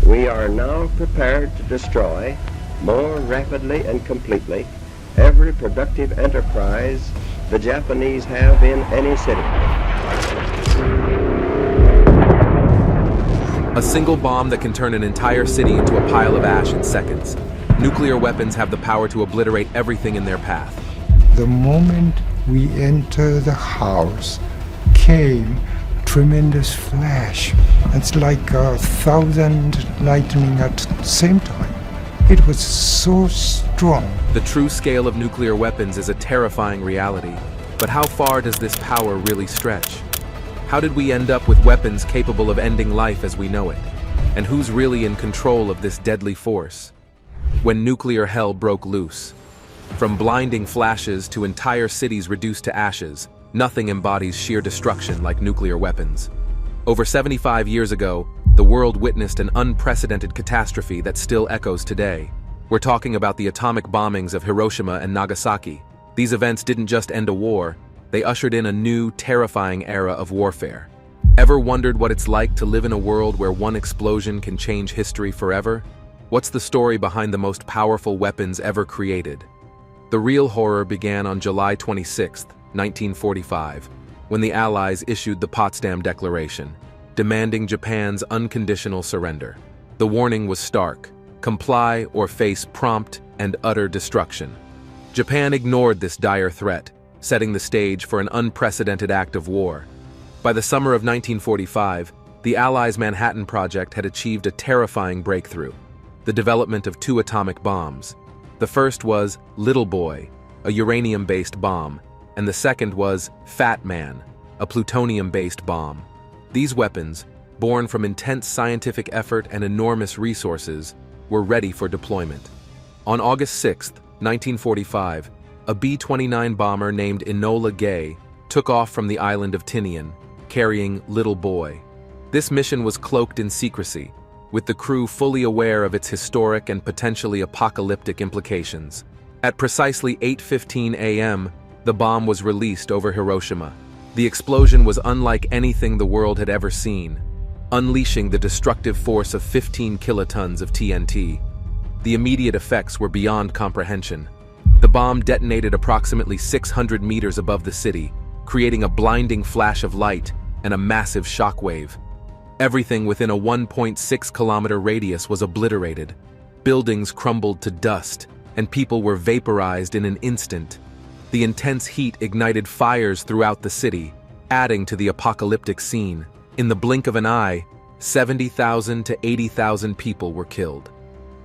We are now prepared to destroy more rapidly and completely every productive enterprise the Japanese have in any city. A single bomb that can turn an entire city into a pile of ash in seconds. Nuclear weapons have the power to obliterate everything in their path. The moment we enter the house came tremendous flash. It's like 1,000 lightning at the same time. It was so strong. The true scale of nuclear weapons is a terrifying reality. But how far does this power really stretch? How did we end up with weapons capable of ending life as we know it? And who's really in control of this deadly force? When nuclear hell broke loose. From blinding flashes to entire cities reduced to ashes, nothing embodies sheer destruction like nuclear weapons. Over 75 years ago, the world witnessed an unprecedented catastrophe that still echoes today. We're talking about the atomic bombings of Hiroshima and Nagasaki. These events didn't just end a war, they ushered in a new, terrifying era of warfare. Ever wondered what it's like to live in a world where one explosion can change history forever? What's the story behind the most powerful weapons ever created? The real horror began on July 26, 1945, when the Allies issued the Potsdam Declaration, demanding Japan's unconditional surrender. The warning was stark: comply or face prompt and utter destruction. Japan ignored this dire threat, setting the stage for an unprecedented act of war. By the summer of 1945, the Allies' Manhattan Project had achieved a terrifying breakthrough: the development of 2 atomic bombs. The first was Little Boy, a uranium-based bomb, and the second was Fat Man, a plutonium-based bomb. These weapons, born from intense scientific effort and enormous resources, were ready for deployment. On August 6, 1945, a B-29 bomber named Enola Gay took off from the island of Tinian, carrying Little Boy. This mission was cloaked in secrecy, with the crew fully aware of its historic and potentially apocalyptic implications. At precisely 8:15 a.m., the bomb was released over Hiroshima. The explosion was unlike anything the world had ever seen, unleashing the destructive force of 15 kilotons of TNT. The immediate effects were beyond comprehension. The bomb detonated approximately 600 meters above the city, creating a blinding flash of light and a massive shockwave. Everything within a 1.6-kilometer radius was obliterated. Buildings crumbled to dust, and people were vaporized in an instant. The intense heat ignited fires throughout the city, adding to the apocalyptic scene. In the blink of an eye, 70,000 to 80,000 people were killed.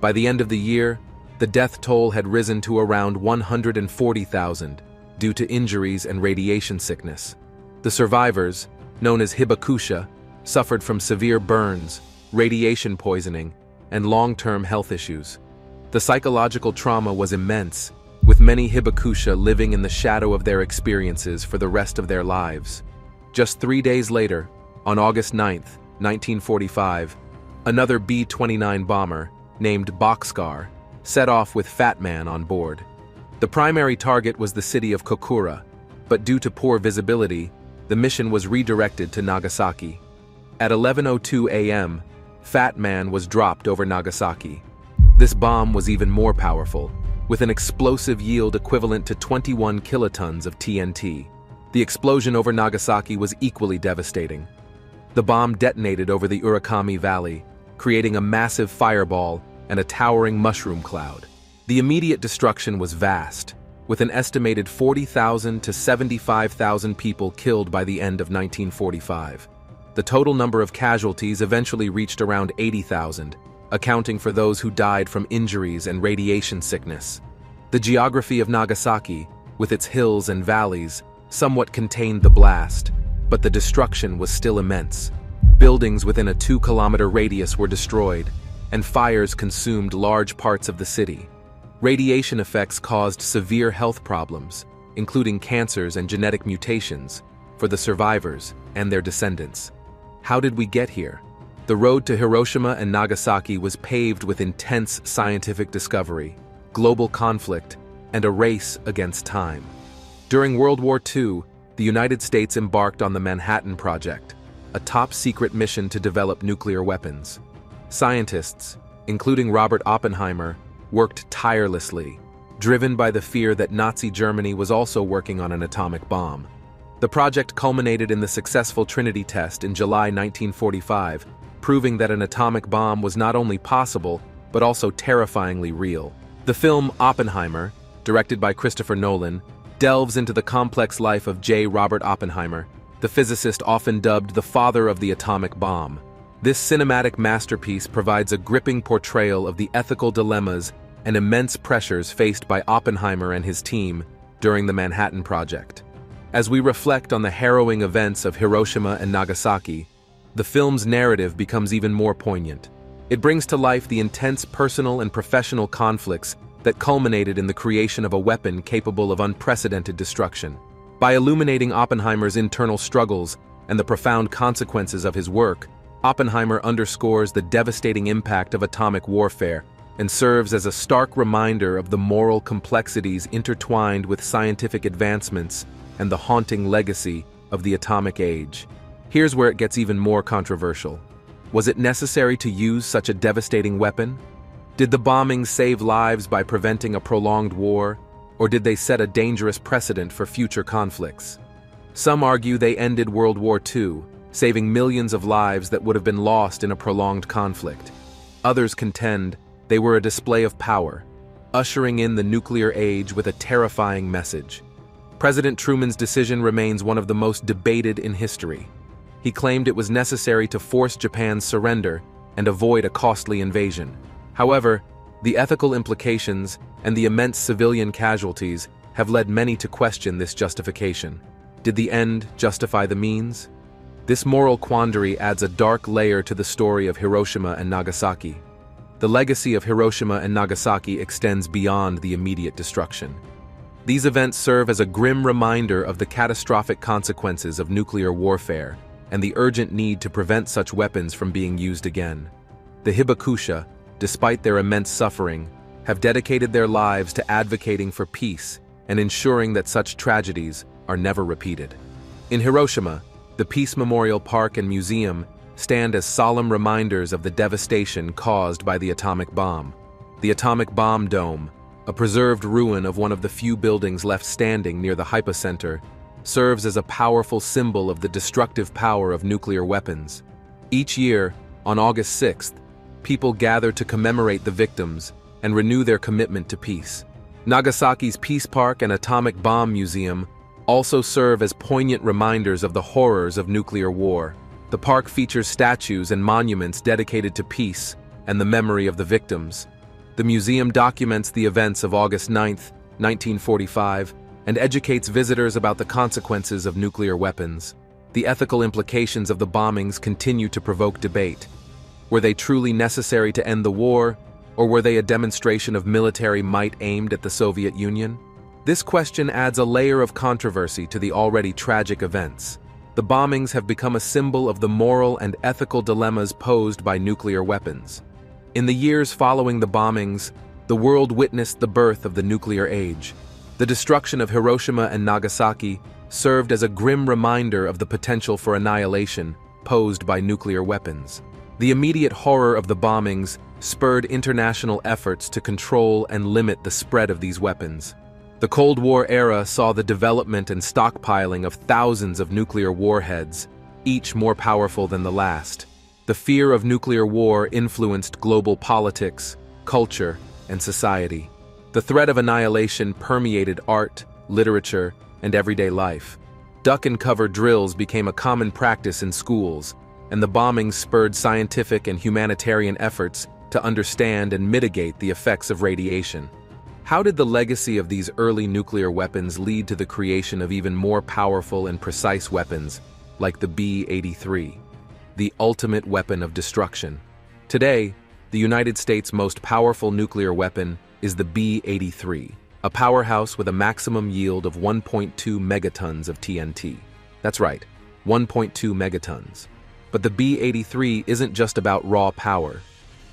By the end of the year, the death toll had risen to around 140,000 due to injuries and radiation sickness. The survivors, known as hibakusha, suffered from severe burns, radiation poisoning, and long-term health issues. The psychological trauma was immense, with many hibakusha living in the shadow of their experiences for the rest of their lives. Just 3 days later, on August 9, 1945, another B-29 bomber, named Boxcar, set off with Fat Man on board. The primary target was the city of Kokura, but due to poor visibility, the mission was redirected to Nagasaki. At 11:02 a.m., Fat Man was dropped over Nagasaki. This bomb was even more powerful, with an explosive yield equivalent to 21 kilotons of TNT. The explosion over Nagasaki was equally devastating. The bomb detonated over the Urakami Valley, creating a massive fireball and a towering mushroom cloud. The immediate destruction was vast, with an estimated 40,000 to 75,000 people killed by the end of 1945. The total number of casualties eventually reached around 80,000, accounting for those who died from injuries and radiation sickness. The geography of Nagasaki, with its hills and valleys, somewhat contained the blast, but the destruction was still immense. Buildings within a 2-kilometer radius were destroyed, and fires consumed large parts of the city. Radiation effects caused severe health problems, including cancers and genetic mutations, for the survivors and their descendants. How did we get here? The road to Hiroshima and Nagasaki was paved with intense scientific discovery, global conflict, and a race against time. During World War II, the United States embarked on the Manhattan Project, a top-secret mission to develop nuclear weapons. Scientists, including Robert Oppenheimer, worked tirelessly, driven by the fear that Nazi Germany was also working on an atomic bomb. The project culminated in the successful Trinity test in July 1945, proving that an atomic bomb was not only possible, but also terrifyingly real. The film Oppenheimer, directed by Christopher Nolan, delves into the complex life of J. Robert Oppenheimer, the physicist often dubbed the father of the atomic bomb. This cinematic masterpiece provides a gripping portrayal of the ethical dilemmas and immense pressures faced by Oppenheimer and his team during the Manhattan Project. As we reflect on the harrowing events of Hiroshima and Nagasaki, the film's narrative becomes even more poignant. It brings to life the intense personal and professional conflicts that culminated in the creation of a weapon capable of unprecedented destruction. By illuminating Oppenheimer's internal struggles and the profound consequences of his work, Oppenheimer underscores the devastating impact of atomic warfare and serves as a stark reminder of the moral complexities intertwined with scientific advancements and the haunting legacy of the atomic age. Here's where it gets even more controversial. Was it necessary to use such a devastating weapon? Did the bombings save lives by preventing a prolonged war, or did they set a dangerous precedent for future conflicts? Some argue they ended World War II, saving millions of lives that would have been lost in a prolonged conflict. Others contend they were a display of power, ushering in the nuclear age with a terrifying message. President Truman's decision remains one of the most debated in history. He claimed it was necessary to force Japan's surrender and avoid a costly invasion. However, the ethical implications and the immense civilian casualties have led many to question this justification. Did the end justify the means? This moral quandary adds a dark layer to the story of Hiroshima and Nagasaki. The legacy of Hiroshima and Nagasaki extends beyond the immediate destruction. These events serve as a grim reminder of the catastrophic consequences of nuclear warfare and the urgent need to prevent such weapons from being used again. The Hibakusha, despite their immense suffering, have dedicated their lives to advocating for peace and ensuring that such tragedies are never repeated. In Hiroshima, the Peace Memorial Park and Museum stand as solemn reminders of the devastation caused by the atomic bomb. The atomic bomb dome, a preserved ruin of one of the few buildings left standing near the hypocenter, serves as a powerful symbol of the destructive power of nuclear weapons. Each year, on August 6th, people gather to commemorate the victims and renew their commitment to peace. Nagasaki's Peace Park and Atomic Bomb Museum also serve as poignant reminders of the horrors of nuclear war. The park features statues and monuments dedicated to peace and the memory of the victims. The museum documents the events of August 9, 1945, and educates visitors about the consequences of nuclear weapons. The ethical implications of the bombings continue to provoke debate. Were they truly necessary to end the war, or were they a demonstration of military might aimed at the Soviet Union? This question adds a layer of controversy to the already tragic events. The bombings have become a symbol of the moral and ethical dilemmas posed by nuclear weapons. In the years following the bombings, the world witnessed the birth of the nuclear age. The destruction of Hiroshima and Nagasaki served as a grim reminder of the potential for annihilation posed by nuclear weapons. The immediate horror of the bombings spurred international efforts to control and limit the spread of these weapons. The Cold War era saw the development and stockpiling of thousands of nuclear warheads, each more powerful than the last. The fear of nuclear war influenced global politics, culture, and society. The threat of annihilation permeated art, literature, and everyday life. Duck and cover drills became a common practice in schools, and the bombings spurred scientific and humanitarian efforts to understand and mitigate the effects of radiation. How did the legacy of these early nuclear weapons lead to the creation of even more powerful and precise weapons, like the B-83, the ultimate weapon of destruction? Today, the United States' most powerful nuclear weapon is the B-83, a powerhouse with a maximum yield of 1.2 megatons of TNT. That's right, 1.2 megatons. But the B-83 isn't just about raw power.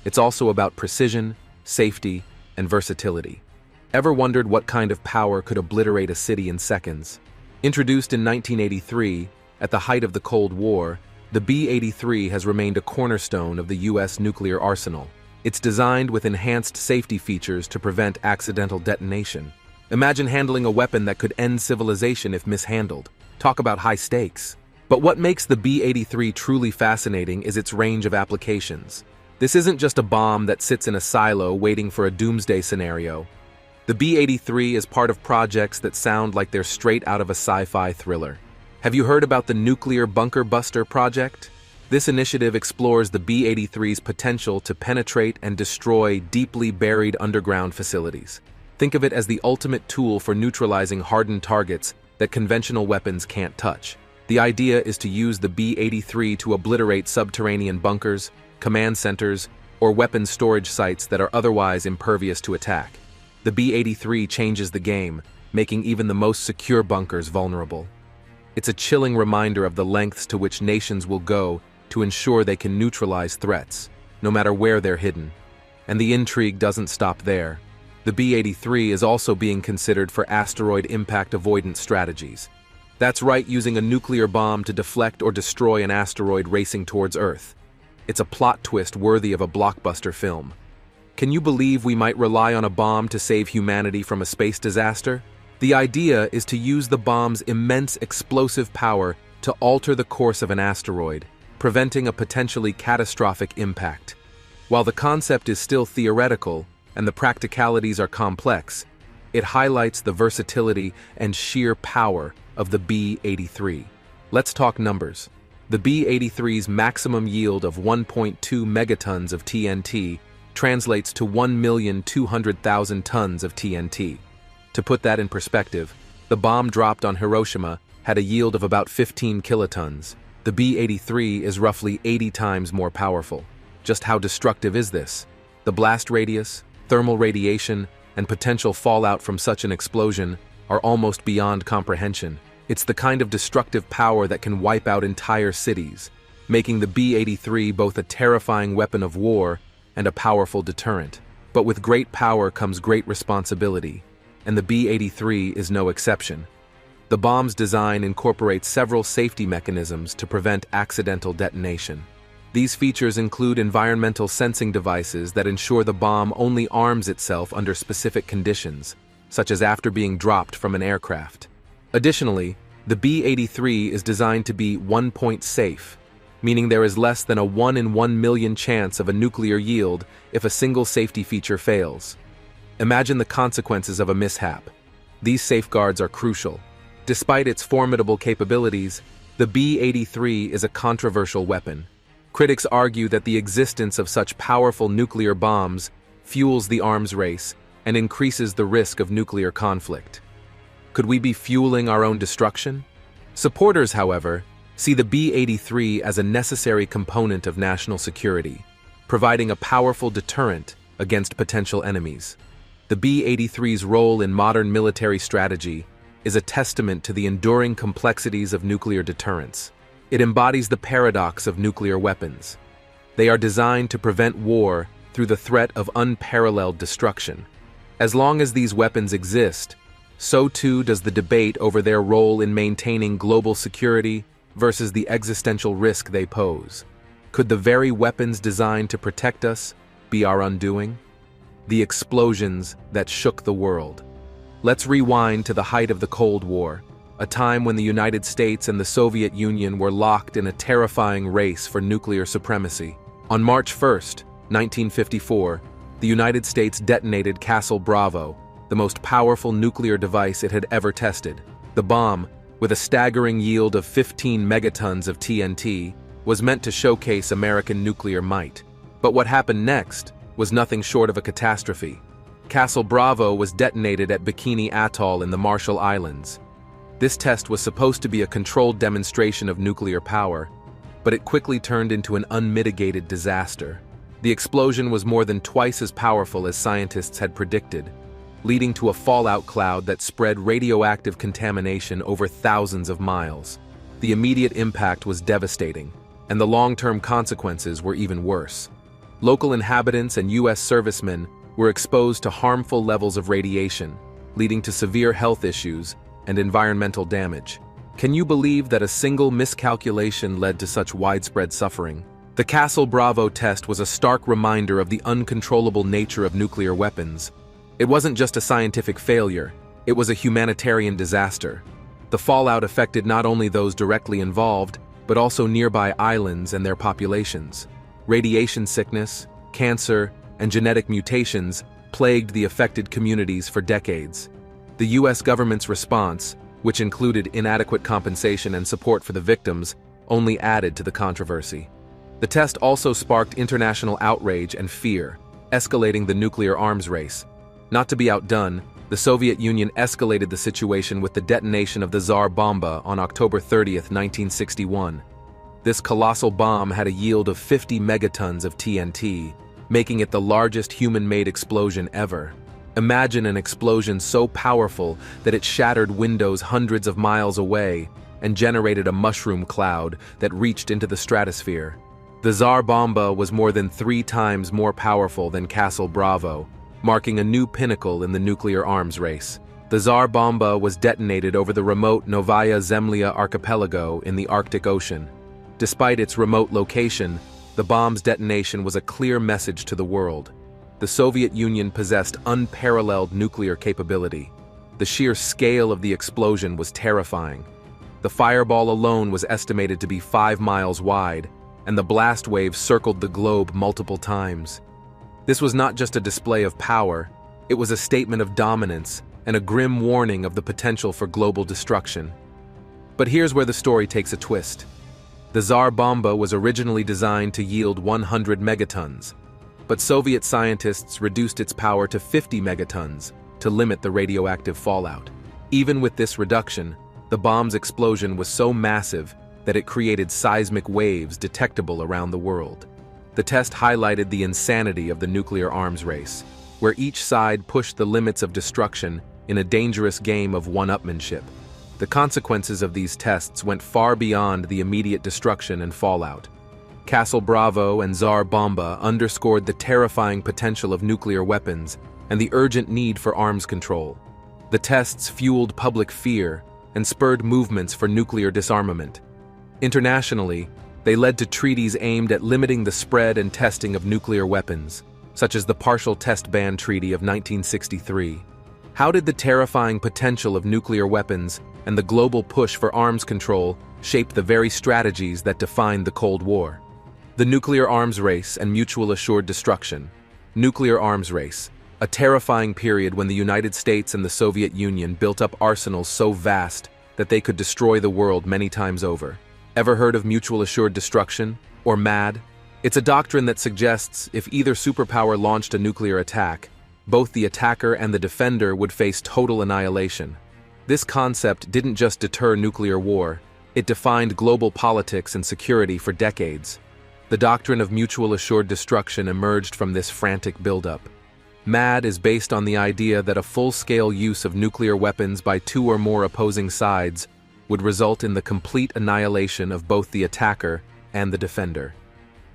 It's also about precision, safety, and versatility. Ever wondered what kind of power could obliterate a city in seconds? Introduced in 1983, at the height of the Cold War, the B-83 has remained a cornerstone of the U.S. nuclear arsenal. It's designed with enhanced safety features to prevent accidental detonation. Imagine handling a weapon that could end civilization if mishandled. Talk about high stakes. But what makes the B-83 truly fascinating is its range of applications. This isn't just a bomb that sits in a silo waiting for a doomsday scenario. The B-83 is part of projects that sound like they're straight out of a sci-fi thriller. Have you heard about the Nuclear Bunker Buster project? This initiative explores the B-83's potential to penetrate and destroy deeply buried underground facilities. Think of it as the ultimate tool for neutralizing hardened targets that conventional weapons can't touch. The idea is to use the B-83 to obliterate subterranean bunkers, command centers, or weapons storage sites that are otherwise impervious to attack. The B-83 changes the game, making even the most secure bunkers vulnerable. It's a chilling reminder of the lengths to which nations will go to ensure they can neutralize threats, no matter where they're hidden. And the intrigue doesn't stop there. The B-83 is also being considered for asteroid impact avoidance strategies. That's right, using a nuclear bomb to deflect or destroy an asteroid racing towards Earth. It's a plot twist worthy of a blockbuster film. Can you believe we might rely on a bomb to save humanity from a space disaster? The idea is to use the bomb's immense explosive power to alter the course of an asteroid, preventing a potentially catastrophic impact. While the concept is still theoretical and the practicalities are complex, it highlights the versatility and sheer power of the B-83. Let's talk numbers. The B-83's maximum yield of 1.2 megatons of TNT translates to 1,200,000 tons of TNT. To put that in perspective, the bomb dropped on Hiroshima had a yield of about 15 kilotons. The B-83 is roughly 80 times more powerful. Just how destructive is this? The blast radius, thermal radiation, and potential fallout from such an explosion are almost beyond comprehension. It's the kind of destructive power that can wipe out entire cities, making the B-83 both a terrifying weapon of war and a powerful deterrent. But with great power comes great responsibility, and the B-83 is no exception. The bomb's design incorporates several safety mechanisms to prevent accidental detonation. These features include environmental sensing devices that ensure the bomb only arms itself under specific conditions, such as after being dropped from an aircraft. Additionally, the B-83 is designed to be one-point safe, meaning there is less than a 1 in 1 million chance of a nuclear yield if a single safety feature fails. Imagine the consequences of a mishap. These safeguards are crucial. Despite its formidable capabilities, the B-83 is a controversial weapon. Critics argue that the existence of such powerful nuclear bombs fuels the arms race and increases the risk of nuclear conflict. Could we be fueling our own destruction? Supporters, however, see the B-83 as a necessary component of national security, providing a powerful deterrent against potential enemies. The B-83's role in modern military strategy is a testament to the enduring complexities of nuclear deterrence. It embodies the paradox of nuclear weapons. They are designed to prevent war through the threat of unparalleled destruction. As long as these weapons exist, so too does the debate over their role in maintaining global security versus the existential risk they pose. Could the very weapons designed to protect us be our undoing? The explosions that shook the world. Let's rewind to the height of the Cold War, a time when the United States and the Soviet Union were locked in a terrifying race for nuclear supremacy. On March 1, 1954, the United States detonated Castle Bravo, the most powerful nuclear device it had ever tested. The bomb, with a staggering yield of 15 megatons of TNT, was meant to showcase American nuclear might. But what happened next was nothing short of a catastrophe. Castle Bravo was detonated at Bikini Atoll in the Marshall Islands. This test was supposed to be a controlled demonstration of nuclear power, but it quickly turned into an unmitigated disaster. The explosion was more than twice as powerful as scientists had predicted, leading to a fallout cloud that spread radioactive contamination over thousands of miles. The immediate impact was devastating, and the long-term consequences were even worse. Local inhabitants and U.S. servicemen were exposed to harmful levels of radiation, leading to severe health issues and environmental damage. Can you believe that a single miscalculation led to such widespread suffering? The Castle Bravo test was a stark reminder of the uncontrollable nature of nuclear weapons. It wasn't just a scientific failure, it was a humanitarian disaster. The fallout affected not only those directly involved, but also nearby islands and their populations. Radiation sickness, cancer, and genetic mutations plagued the affected communities for decades. The US government's response, which included inadequate compensation and support for the victims, only added to the controversy. The test also sparked international outrage and fear, escalating the nuclear arms race. Not to be outdone, the Soviet Union escalated the situation with the detonation of the Tsar Bomba on October 30, 1961. This colossal bomb had a yield of 50 megatons of TNT, making it the largest human-made explosion ever. Imagine an explosion so powerful that it shattered windows hundreds of miles away and generated a mushroom cloud that reached into the stratosphere. The Tsar Bomba was more than 3 times more powerful than Castle Bravo, marking a new pinnacle in the nuclear arms race. The Tsar Bomba was detonated over the remote Novaya Zemlya archipelago in the Arctic Ocean. Despite its remote location, the bomb's detonation was a clear message to the world. The Soviet Union possessed unparalleled nuclear capability. The sheer scale of the explosion was terrifying. The fireball alone was estimated to be 5 miles wide, and the blast wave circled the globe multiple times. This was not just a display of power, it was a statement of dominance and a grim warning of the potential for global destruction. But here's where the story takes a twist. The Tsar Bomba was originally designed to yield 100 megatons, but Soviet scientists reduced its power to 50 megatons to limit the radioactive fallout. Even with this reduction, the bomb's explosion was so massive that it created seismic waves detectable around the world. The test highlighted the insanity of the nuclear arms race, where each side pushed the limits of destruction in a dangerous game of one-upmanship. The consequences of these tests went far beyond the immediate destruction and fallout. Castle Bravo and Tsar Bomba underscored the terrifying potential of nuclear weapons and the urgent need for arms control. The tests fueled public fear and spurred movements for nuclear disarmament. Internationally, they led to treaties aimed at limiting the spread and testing of nuclear weapons, such as the Partial Test Ban Treaty of 1963. How did the terrifying potential of nuclear weapons and the global push for arms control shape the very strategies that defined the Cold War? The nuclear arms race and mutual assured destruction. Nuclear arms race, a terrifying period when the United States and the Soviet Union built up arsenals so vast that they could destroy the world many times over. Ever heard of mutual assured destruction, or MAD? It's a doctrine that suggests if either superpower launched a nuclear attack, both the attacker and the defender would face total annihilation. This concept didn't just deter nuclear war, it defined global politics and security for decades. The doctrine of mutual assured destruction emerged from this frantic buildup. MAD is based on the idea that a full-scale use of nuclear weapons by 2 or more opposing sides would result in the complete annihilation of both the attacker and the defender.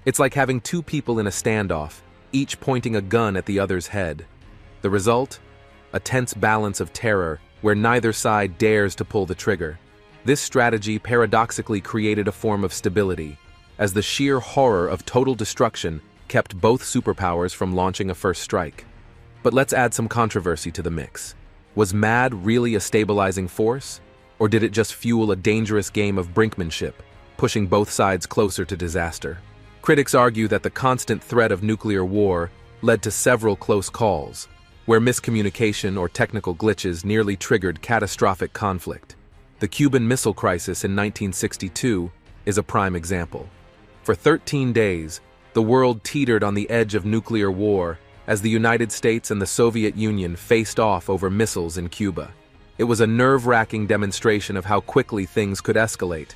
It's like having 2 people in a standoff, each pointing a gun at the other's head. The result? A tense balance of terror where neither side dares to pull the trigger. This strategy paradoxically created a form of stability, as the sheer horror of total destruction kept both superpowers from launching a first strike. But let's add some controversy to the mix. Was MAD really a stabilizing force? Or did it just fuel a dangerous game of brinkmanship, pushing both sides closer to disaster? Critics argue that the constant threat of nuclear war led to several close calls, where miscommunication or technical glitches nearly triggered catastrophic conflict. The Cuban Missile Crisis in 1962 is a prime example. For 13 days, the world teetered on the edge of nuclear war as the United States and the Soviet Union faced off over missiles in Cuba. It was a nerve-wracking demonstration of how quickly things could escalate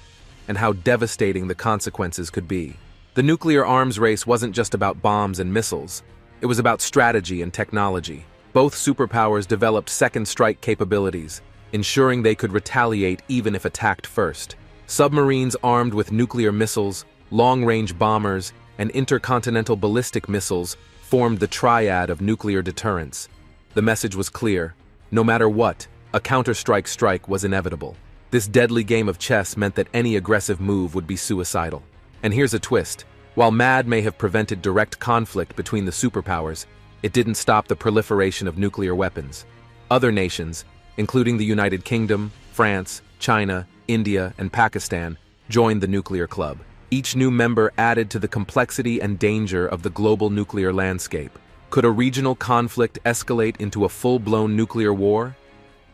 and how devastating the consequences could be. The nuclear arms race wasn't just about bombs and missiles. It was about strategy and technology. Both superpowers developed second strike capabilities, ensuring they could retaliate even if attacked first. Submarines armed with nuclear missiles, long-range bombers, and intercontinental ballistic missiles formed the triad of nuclear deterrence. The message was clear: no matter what, a counter-strike was inevitable. This deadly game of chess meant that any aggressive move would be suicidal. And here's a twist. While MAD may have prevented direct conflict between the superpowers, it didn't stop the proliferation of nuclear weapons. Other nations, including the United Kingdom, France, China, India, and Pakistan, joined the nuclear club. Each new member added to the complexity and danger of the global nuclear landscape. Could a regional conflict escalate into a full-blown nuclear war?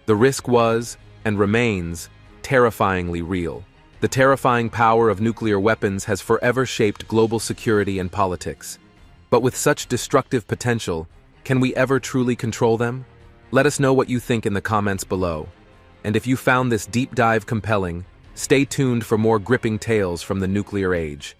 The risk was, and remains, terrifyingly real. The terrifying power of nuclear weapons has forever shaped global security and politics. But with such destructive potential, can we ever truly control them? Let us know what you think in the comments below. And if you found this deep dive compelling, stay tuned for more gripping tales from the nuclear age.